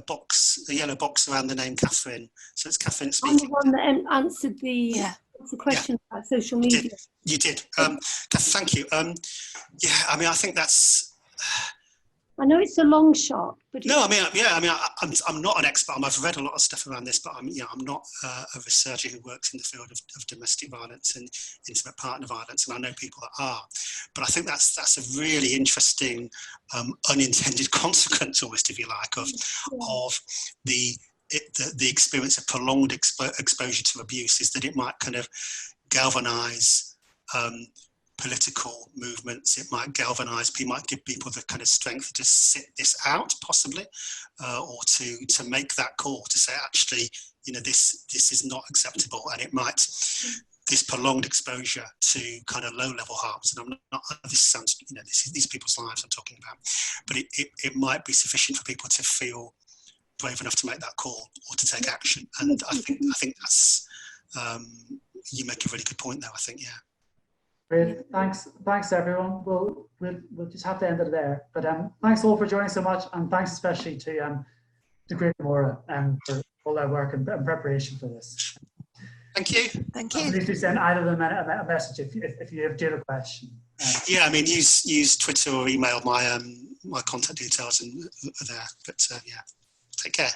box, a yellow box around the name Catherine. So it's Catherine speaking. I'm the one that answered the question about social media. You did. Thank you. I mean, I think that's. I know it's a long shot, but no, I'm not an expert. I've read a lot of stuff around this, but I'm not a researcher who works in the field of domestic violence and intimate partner violence, and I know people that are. But I think that's a really interesting unintended consequence, almost, if you like, of the experience of prolonged exposure to abuse, is that it might kind of galvanise political movements. It might galvanise people, might give people the kind of strength to just sit this out, possibly, or to make that call to say, actually, you know, this is not acceptable, and it might, this prolonged exposure to kind of low-level harms, and I'm not, this sounds, you know, these people's lives I'm talking about, but it might be sufficient for people to feel brave enough to make that call or to take action. And I think that's, you make a really good point there, I think, yeah. Great, thanks everyone. We'll just have to end it there. But thanks all for joining so much, and thanks especially to Great Mora for all their work and preparation for this. Thank you. Thank you. Please do send either of them a message if you have a question. Yeah, I mean, use Twitter or email. My contact details are there. But yeah, take care.